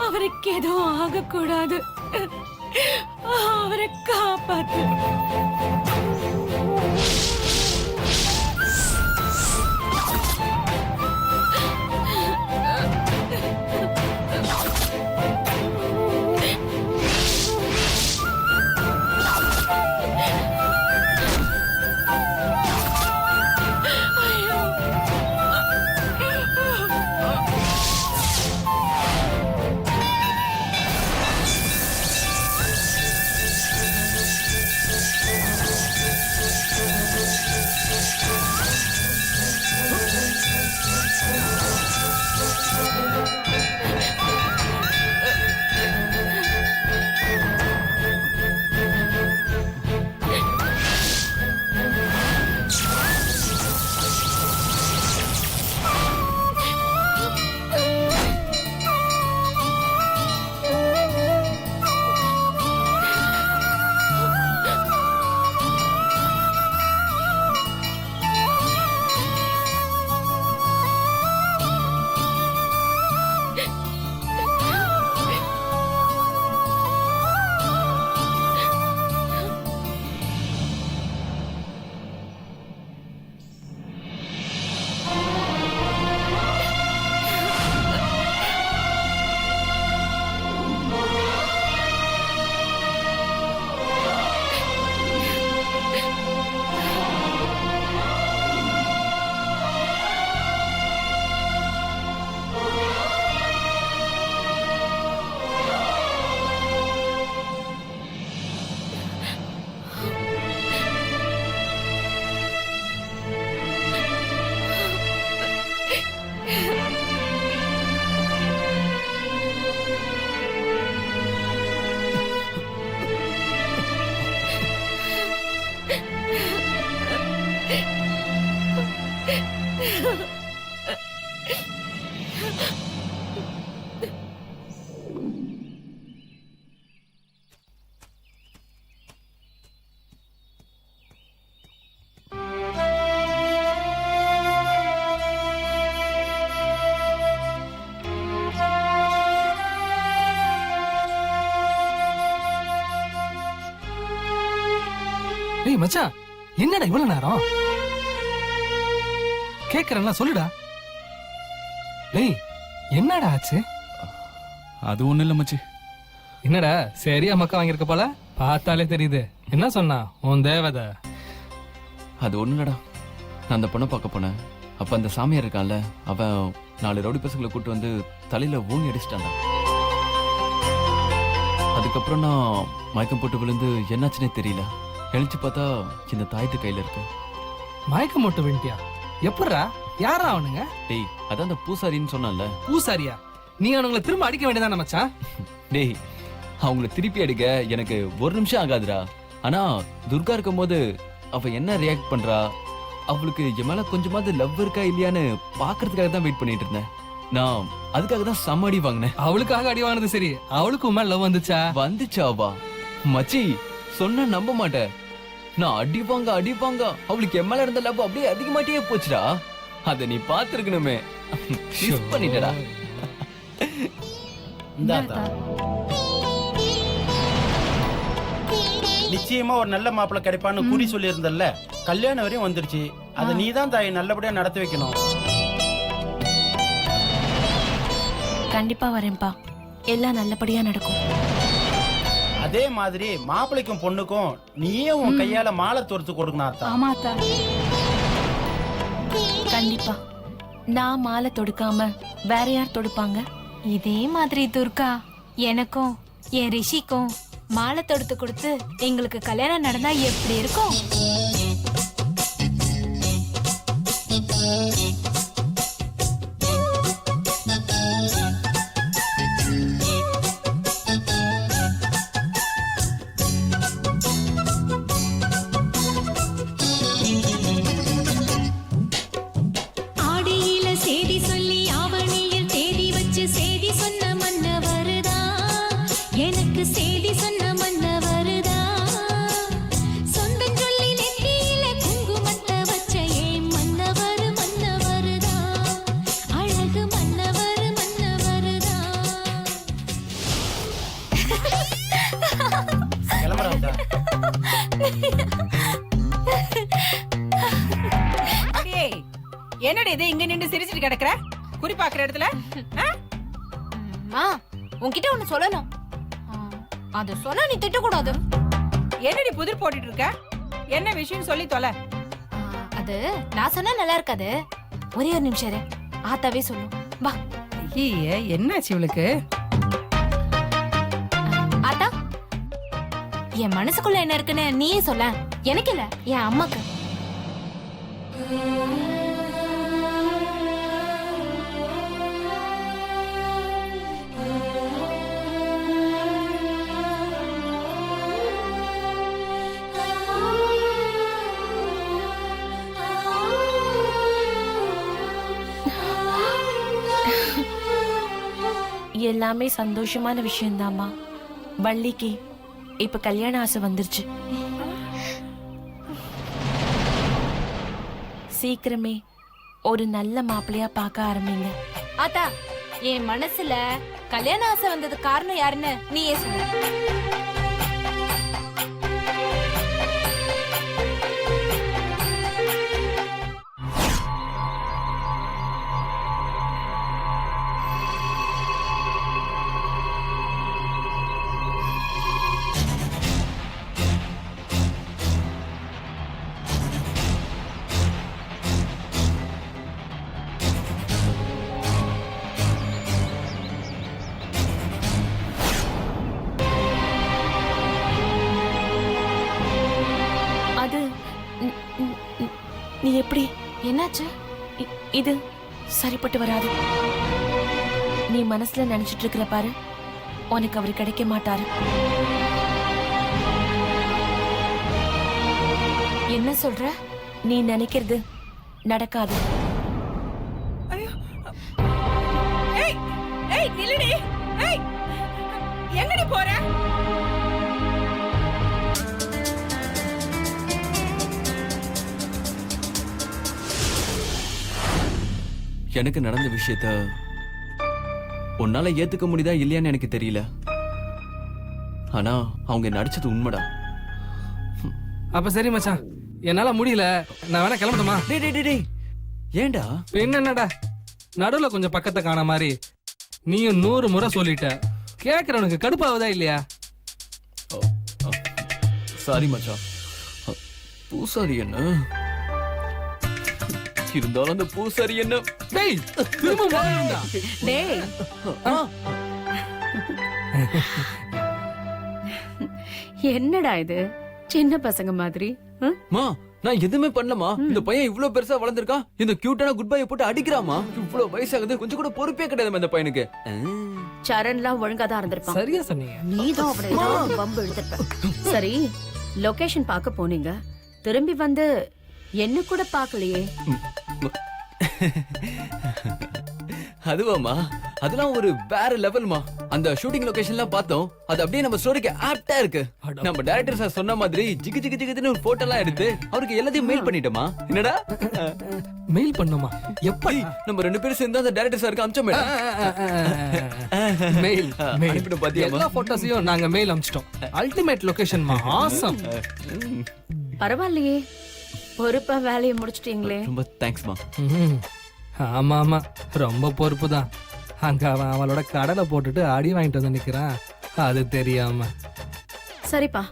அவருக்கு எதுவும் ஆகக்கூடாது. அவரை காப்பாத்து. டேய் மச்சான், என்னடா இவ்வளவு நேரம்? கேக்குறேன்ல, சொல்லுடா. டேய் என்னடா ஆச்சு? அது ஒண்ணு இல்ல மச்சி. என்னடா சரியா மக்கா வாங்கியிருக்க போல, பார்த்தாலே தெரியுது. என்ன சொன்னா உன் தேவதை? அது ஒண்ணுடா, நான் அந்த பொண்ணை பார்க்க போனேன். அப்ப அந்த சாமியார் இருக்கான்ல, அவன் 4 ரவுடி பசங்களை கூட்டு வந்து தலையில ஊனி அடிச்சிட்டான்டா. அதுக்கப்புறம் நான் மயக்கம் போட்டு விழுந்து என்னாச்சுன்னே தெரியல. எழுச்சி பார்த்தா இந்த தாயத்து கையில இருக்கு. மயக்கம் போட்டு விண்டியா? எப்படா? யாரா அவனுங்க? டேய் அதான் அந்த பூசாரின்னு சொன்னான்ல. பூசாரியா? நீ அவனுங்களை திரும்ப அடிக்க வேண்டியதானே மச்சான்? டேய் அவங்கள திருப்பி அடிக்க எனக்கு 1 நிமிஷம் ஆகாதுடா. ஆனா துர்கா இருக்கும் போது அவ என்ன ரியாக்ட் பண்றா, அவளுக்கு என் மேல கொஞ்சமாவது லவ் இருக்கா இல்லையான்னு பாக்குறதுக்காக தான் வெயிட் பண்ணிட்டு இருந்தேன். நான் அதுக்காக தான் செம்ம அடி வாங்கினேன். அவளுக்காக அடி வாங்கினது சரி, அவளுக்கு உன் மேல லவ் வந்துச்சா? வந்துச்சாவா? மச்சி சொன்னா நம்ப மாட்டேன். நான் அடி வாங்க அவளுக்கு என் மேல இருந்த லவ் அப்படியே அதிகமாட்டே போச்சுடா. அத நீ பாத்துருக்கணுமே. மிஸ் பண்ணிட்டடா. நிச்சயமா ஒரு நல்ல மாப்பிள்ளை கிடைப்பான்னு கூறி சொல்லி இருந்தல்ல, கல்யாணம் வரையும் வந்துருச்சு. அத நீதான் தாய் நல்லபடியா நடத்தி வைக்கணும். கண்டிப்பா வரேன்பா, எல்லாம் நல்லபடியா நடக்கும். அதே மாதிரி மாப்பிள்ளைக்கும் பொண்ணுக்கும் நீயே உன் கையால மாலை தொடுத்து கொடுக்கணும். கண்டிப்பா. நான் மாலை தொடுக்காம வேற யார் தொடுப்பாங்க? இதே மாதிரி துர்கா எனக்கும் என் ரிஷிக்கும் மாலை தொடுத்து கொடுத்து எங்களுக்கு கல்யாணம் நடந்தா எப்படி இருக்கும்? சொந்தம் சொல்லி நெத்தியில குங்குமத்தை வச்ச ஏன் மன்னவர் டேய், என்னடி இது இங்க நின்னு சிரிச்சிட்டு கிடக்குற? குறி பாக்குற இடத்துல ஆ? அம்மா உன்கிட்ட ஒண்ணு சொல்லணும். அது சொன்னா நீ திட்டக்கூடாது. என்னடி புதிர் போட்டுட்டு இருக்க? என்ன விஷயம் சொல்லி தொலை. அது நான் சொன்னா நல்லா இருக்காது. ஒரே ஒரு நிமிஷம் இரு. ஆத்தாவே சொல்லும். வா ஐயே, என்னாச்சு இவளுக்கு? ஆத்தா, என் மனசுக்குள்ள என்ன இருக்குன்னு நீயே சொல்ல. எனக்கு இல்ல, என் அம்மாக்கு. எல்லாமே சந்தோஷமான விஷயம்தாம்மா. வள்ளிக்கு இப்ப கல்யாண ஆசை வந்துருச்சு. சீக்கிரமே ஒரு நல்ல மாப்பிள்ளையா பார்க்க ஆரம்பிங்க. ஆத்தா, என் மனசுல கல்யாண ஆசை வந்தது காரணம் யாருன்னு நீயே சொல்லு. அது நீ எப்படி? என்னாச்சு? இது சரிப்பட்டு வராது. நீ மனசுல நினைச்சிட்டு இருக்கிற பாரு, உனக்கு அவர் கிடைக்க மாட்டாரு. என்ன சொல்ற? நீ நினைக்கிறது நடக்காது. ஏய், ஏய், நில்லுடி. ஏய், எங்கடி போற? எனக்கு நடந்த விஷயத்த உன்னால ஏத்துக்க முடியுதா இல்லையான்னு எனக்கு தெரியல. ஆனா அவங்க நடிச்சது உண்மைடா. அப்ப சரி மச்சான், என்னால முடியல, நான் வேணா கிளம்பட்டுமா? டேய் டேய் டேய், டேய் ஏன்டா? என்னடா நடுவுல கொஞ்சம் பக்கத்தை காண மாதிரி நீயும் 100 முறை சொல்லிட்ட. கேக்குறவனுக்கு கடுப்பாவதா இல்லையா? சாரி மச்சான். பூசாரி என்ன இருந்தாலும் அந்த பூசாரி என்ன? டேய், திரும்ப மாறிடுடா. டேய், என்னடா இது சின்ன பசங்க மாதிரி? மா, நான் எதுவுமே பண்ணலமா. இந்த பையன் இவ்வளவு பெருசா வளர்ந்திருக்கான். இந்த கியூட்டான குட் பையை போட்டு அடிக்கிறாமா. இவ்வளவு வயசாகுது, கொஞ்சம் கூட பொறுப்பே கிடையாது இந்த பையனுக்கு. சரண்லாம் ஒழுங்கா தான் இருந்திருப்பான். சரியா சொன்னீங்க. நீதான் அவனை ஏதாவது பம்பு எடுத்திருப்ப. சரி, லொகேஷன் பார்க்க போனீங்க, திரும்பி வந்து என்ன கூட பார்க்கலையே. அதுவாமா, அதெல்லாம் ஒரு வேற லெவல்மா. அந்த ஷூட்டிங் லொகேஷன்லாம் பார்த்தோம். அது அப்படியே நம்ம ஸ்டோரிக்கு ஆப்டா இருக்கு. நம்ம டைரக்டர் சார் சொன்ன மாதிரி ஜிகு ஜிகு ஜிகுன்னு ஒரு போட்டோ எல்லாம் எடுத்து அவருக்கு எல்லாத்தையும் மெயில் பண்ணிட்டோமா. என்னடா மெயில் பண்ணுமா? எப்படி நம்ம 2 பேரும் சேர்ந்து அந்த டைரக்டர் சாருக்கு அனுப்பிச்சோமே. மெயில் அனுப்பிட்டு பாத்தியா? எல்லா போட்டோஸையும் நாங்க மெயில் அனுப்பிச்சிட்டோம். அல்டிமேட் லொகேஷன் மா, ஆசம். பரவாயில்லையே, பொறுப்பா வேலையை முடிச்சிட்டீங்களே. ரொம்ப தேங்க்ஸ்மா. ஆமா ஆமா, ரொம்ப பொறுப்பு தான். அங்க அவன் அவளோட கடலை போட்டுட்டு அடி வாங்கிட்டு வந்து நிக்கிறான், அது தெரியாம. சரிப்பா,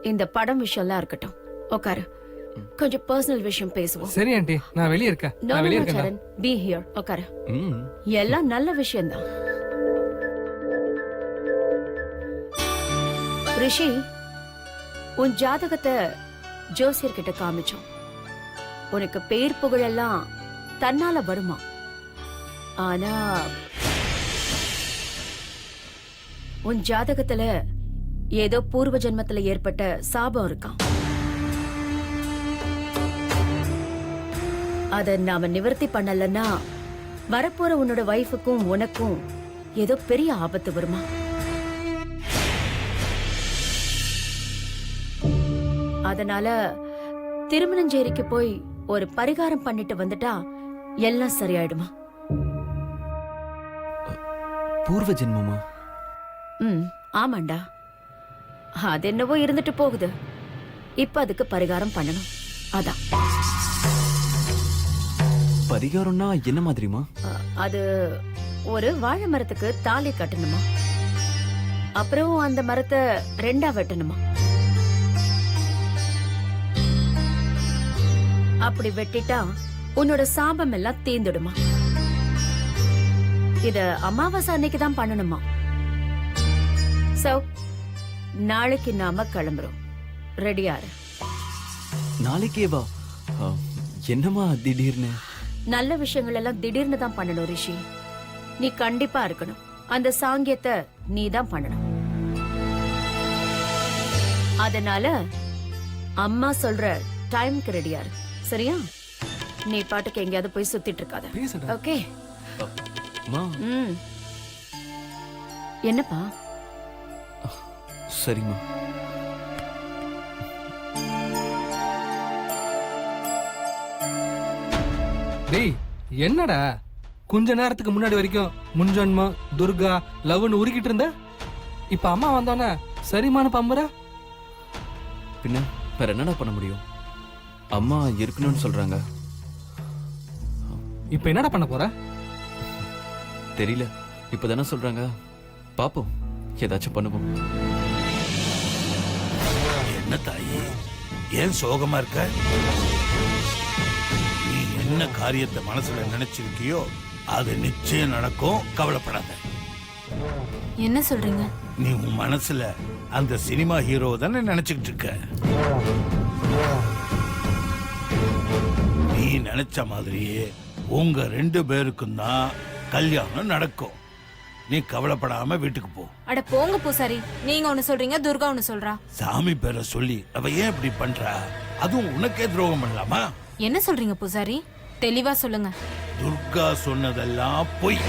இந்த படம் விஷயம்லாம் இருக்கட்டும், உட்காரு. கொஞ்சம் பர்சனல் விஷயம் பேசுவோம். சரி ஆண்டி, நான் வெளியே இருக்கேன். No, நான் வெளியே no, இருக்கேன். சரண், be here. உட்காரு. ம். எல்லாம் நல்ல விஷயம்தான். ரிஷி, உன் ஜாதகத்தை ஜோசியர்கிட்ட காமிச்சோம். உனக்கு பேர் புகழெல்லாம் தன்னால வருமா? ஆனா உன் ஜாதகத்துல ஏதோ பூர்வ ஜென்மத்துல ஏற்பட்ட சாபம் இருக்காம். அத நாம நிவர்த்தி பண்ணலன்னா வரப்போற உன்னோட வைஃபுக்கும் உனக்கும் ஏதோ பெரிய ஆபத்து வருமா? அதனால திருமணஞ்சேரிக்கு போய் ஒரு பரிகாரம் பண்ணிட்டு வந்துட்டா எல்லாம் சரியாயிடுமா? பூர்வ ஜென்மமா? ஆமாண்டா, அது என்னவோ இருந்துட்டு போகுது. இப்ப அதுக்கு பரிகாரம் பண்ணணும். அதான் பரிகாரம்னா என்ன மாதிரிமா? அது ஒரு வாழை மரத்துக்கு தாலி கட்டணுமா, அப்புறம் அந்த மரத்தை 2ஆ வெட்டணுமா. அப்படி வெட்டிட்டா உன்னோட சாபம் எல்லாம் தீந்துடுமா. இத அமாவாசை அன்னைக்கு தான் பண்ணணுமா. சோ நாளைக்கு நாம கிளம்புறோம். ரெடியாரு? நாளைக்கே வா. என்னம்மா திடீர்னு? நல்ல விஷயங்கள் எல்லாம் திடீர்னு தான் பண்ணணும் ரிஷி. நீ கண்டிப்பா இருக்கணும். அந்த சாங்கியத்தை நீ தான் பண்ணணும். அதனால அம்மா சொல்ற டைம்க்கு ரெடியாரு. சரியா? நீ பாட்டுக்கு எங்கேயாவது போய் சுத்திட்டு இருக்காத. பேசுடா. ஓகே? அம்மா. ம். என்னப்பா? சரிம்மா. டேய் என்னடா கொஞ்ச நேரத்துக்கு முன்னாடி வரைக்கும் முன்ஜன்மம் துர்கா லவ்னு உருக்கிட்டு இருந்த, இப்ப அம்மா வந்தோன்னே சரிமான பம்புற. பின்ன வேற என்னடா பண்ண முடியும்? அம்மா இருக்கணும்னு சொல்றாங்க. இப்ப என்னடா பண்ண போற? தெரியல, இப்பதானே சொல்றாங்க. பாப்போம், ஏதாச்சும் பண்ணுவோம். என்ன தாயி, ஏன் சோகமா இருக்க? நீ என்ன காரியத்தை மனசுல நினைச்சிருக்கியோ அது நிச்சயம் நடக்கும், கவலைப்படாத. என்ன சொல்றீங்க? நீ உன் மனசுல அந்த சினிமா ஹீரோ தானே நினைச்சுக்கிட்டு இருக்க. நீ நினைச்ச மாதிரியே உங்க 2 பேருக்கும் தான் கல்யாணம் நடக்கும். நீ கவலைப்படாம வீட்டுக்கு போ. அட போங்க பூசாரி, நீங்க ஒண்ணு சொல்றீங்க, துர்கா ஒண்ணு சொல்றா. சாமி பேரை சொல்லி அவ ஏன் இப்படி பண்றா? அதுவும் உனக்கே துரோகம் பண்ணலாமா? என்ன சொல்றீங்க பூசாரி? தெளிவா சொல்லுங்க. துர்கா சொன்னதெல்லாம் பொய்.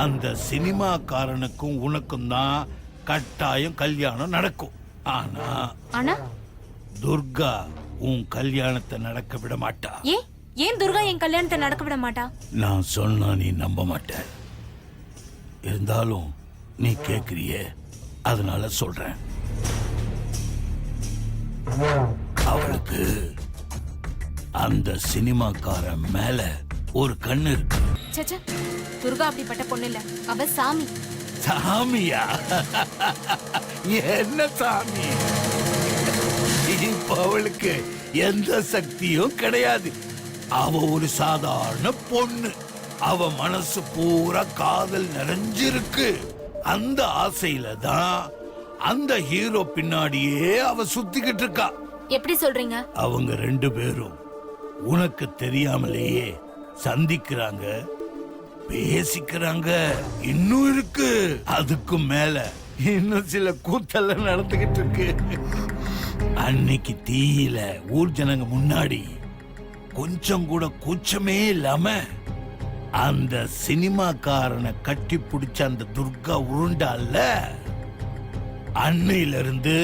அந்த சினிமாக்காரனுக்கும் உனக்கும் தான் கட்டாயம் கல்யாணம் நடக்கும். ஆனா ஆனா துர்கா உன் கல்யாணத்தை நடக்க விட மாட்டா. ஏன் துர்கா என் கல்யாணத்தை நடக்க விட மாட்டா? நான் சொன்னா நீ நம்ப மாட்ட. இருந்தாலும் நீ கேக்குறியே, அதனால சொல்றேன். அவளுக்கு அந்த சினிமாக்காரன் மேல ஒரு கண்ணு இருக்கு. சச்சா, துர்கா அப்படிப்பட்ட பொண்ணு இல்ல, அவ சாமி. சாமியா? என்ன சாமி? இப்ப அவளுக்கு எந்த சக்தியும் கிடையாது. அவ ஒரு சாதாரண பொண்ணு. அவ மனசு பூரா காதல் நிறைஞ்சிருக்கு. அந்த ஆசையில தான் அந்த ஹீரோ பின்னாடியே அவ சுத்திக்கிட்டு இருக்கா. எப்படி சொல்றீங்க? அவங்க 2 பேரும் உனக்கு தெரியாமலேயே சந்திக்கிறாங்க, பேசிக்கிறாங்க. இன்னும் இருக்கு, அதுக்கும் மேல இன்னும் சில கூத்தெல்லாம் நடந்துகிட்டு இருக்கு. அன்னைக்கு தீயில ஊர் ஜனங்க முன்னாடி கொஞ்சம் கூட கூச்சமே இல்லாம அந்த சினிமாக்காரனை கட்டி பிடிச்ச அந்த துர்கா உருண்டால, அன்னையில இருந்து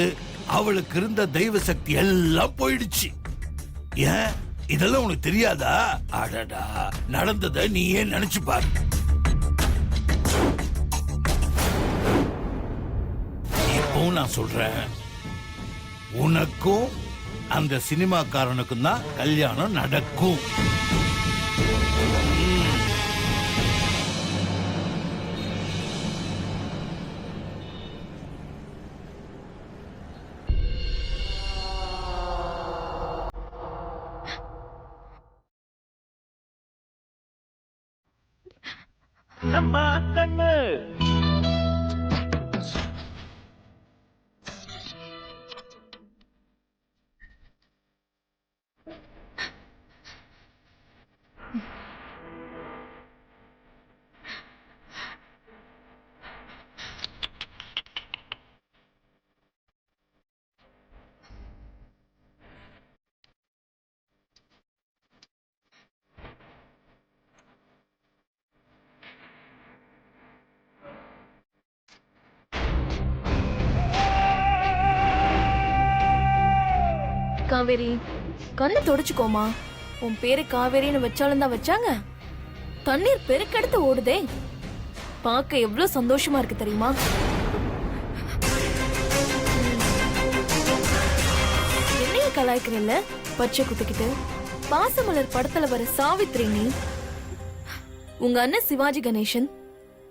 அவளுக்கு இருந்த தெய்வ சக்தி எல்லாம் போயிடுச்சு. ஏன் இதெல்லாம் உனக்கு தெரியாதா? அடடா, நடந்ததை நீயே நினைச்சு பாரு. இப்போ நான் சொல்றேன், உனக்கும் அந்த சினிமாக்காரனுக்கும் தான் கல்யாணம் நடக்கும். அம்மா கண்ணு. காவேரி, கண்ணை தொடச்சுக்கோமா. உன் பேரு காவேரின்னு வச்சாலும் தான் வச்சாங்க. தண்ணீர் பெருக்கெடுத்து ஓடுதே, பார்க்க எவ்வளவு சந்தோஷமா இருக்கு தெரியுமா? கலாய்க்கிறல்ல பச்சை குத்திக்கிட்டு. பாசமலர் படத்துல வர சாவித்ரி நீ. உங்க அண்ணன் சிவாஜி கணேசன்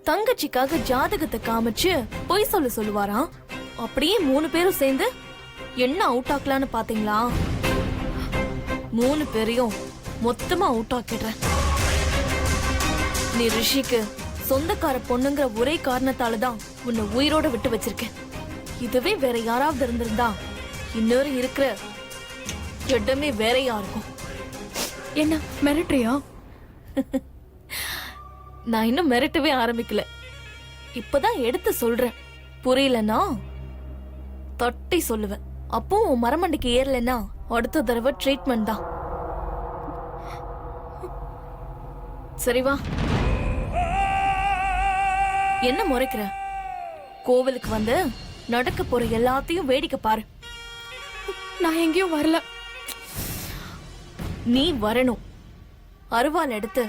தங்கச்சிக்காக ஜாதகத்தை காமிச்சு பொய் சொல்லுவாராம். அப்படியே 3 பேரும் சேர்ந்து என்ன அவுட் ஆக்கலான்னு பாத்தீங்களா? 3 பேரையும் மொத்தமா அவுட் ஆக்கிடுறேன். நீ ரிஷிக்கு சொந்தக்கார பொண்ணுங்கிற ஒரே காரணத்தால தான் உன்னை உயிரோட விட்டு வச்சிருக்கேன். இதுவே வேற யாராவது இருந்திருந்தா இன்னொரு இருக்கிற இடமே வேறையா இருக்கும். என்ன மிரட்டுறியா? நான் இன்னும் மிரட்டவே ஆரம்பிக்கல. இப்பதான் எடுத்து சொல்றேன். புரியலனா தட்டி சொல்லுவேன். அப்போ உன் மரமண்டைக்கு ஏறலன்னா அடுத்த தடவை ட்ரீட்மெண்ட் தான். சரி வா. என்ன முறைக்கிற? கோவிலுக்கு வந்து நடக்க போற எல்லாத்தையும் வேடிக்கை பாரு. நான் எங்கேயும் வரல. நீ வரணும். அருவாள் எடுத்து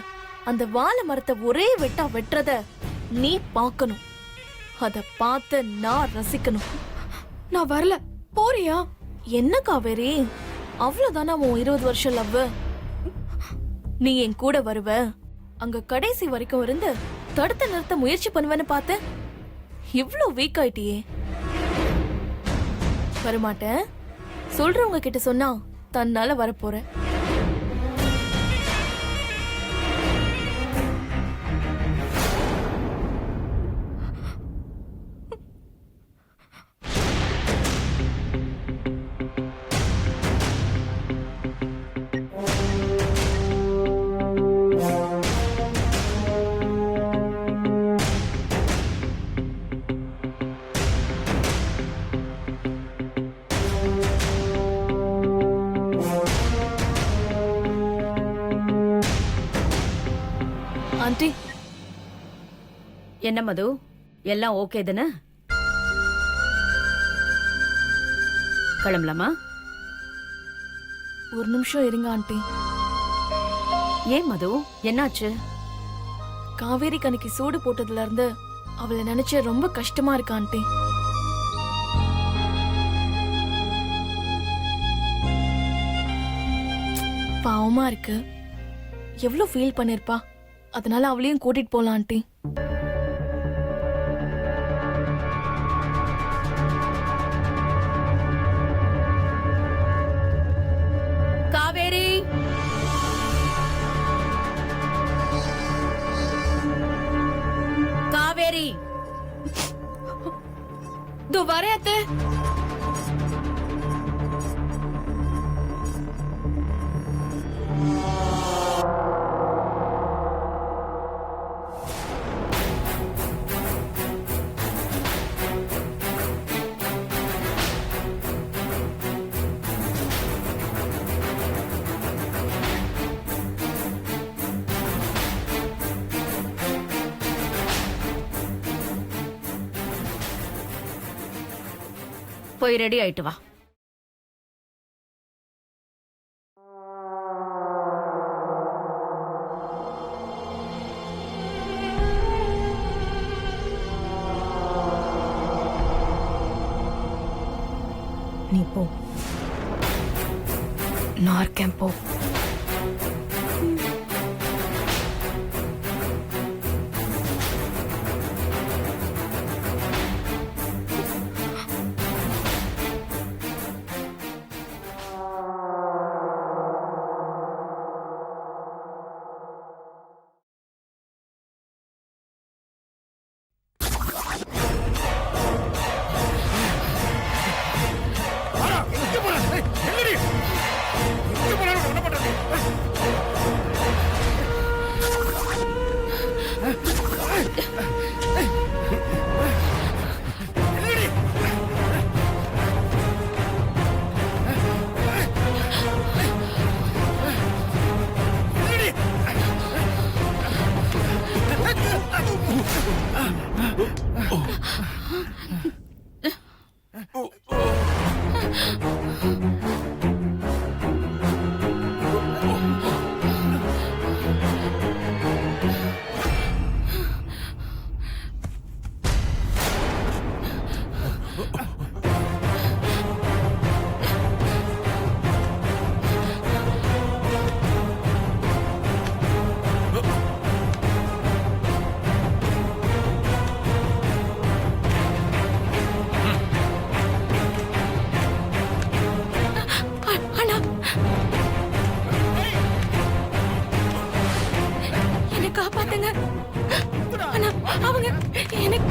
அந்த வாழை மரத்தை ஒரே வெட்டா வெட்டுறத நீ பார்க்கணும். அத பார்த்து நான் ரசிக்கணும். நான் வரல. போறியா? என்ன காவேரி, அவ்வளவுதானா உன் 20 வருஷம் லவ்? நீ என் கூட வருவ, அங்க கடைசி வரைக்கும் இருந்து தடுத்து நிறுத்த முயற்சி பண்ணுவேன்னு பார்த்த. இவ்ளோ வீக் ஆயிட்டியே. வரமாட்டேன். சொல்றவங்க கிட்ட சொன்னா தன்னால வரப்போற. ஆண்டி, என்ன மது, எல்லாம் ஓகே தானே? கிளம்பலாமா? ஒரு நிமிஷம் இருங்க ஆண்டி. ஏன் மது, என்னாச்சு? காவேரி கணக்கு சூடு போட்டதுல இருந்து அவளை நினைச்சு ரொம்ப கஷ்டமா இருக்கு ஆண்டி. பாவமா இருக்கு. எவ்வளவு ஃபீல் பண்ணிருப்பா. அதனால அவளையும் கூட்டிட்டு போலாம் ஆண்டி. காவேரி, காவேரி, தோ வரேன் அத்தை. போய் ரெடி ஆயிட்டு வா. நீ போ, நான் இருக்கேன். போ. அவங்க எனக்கு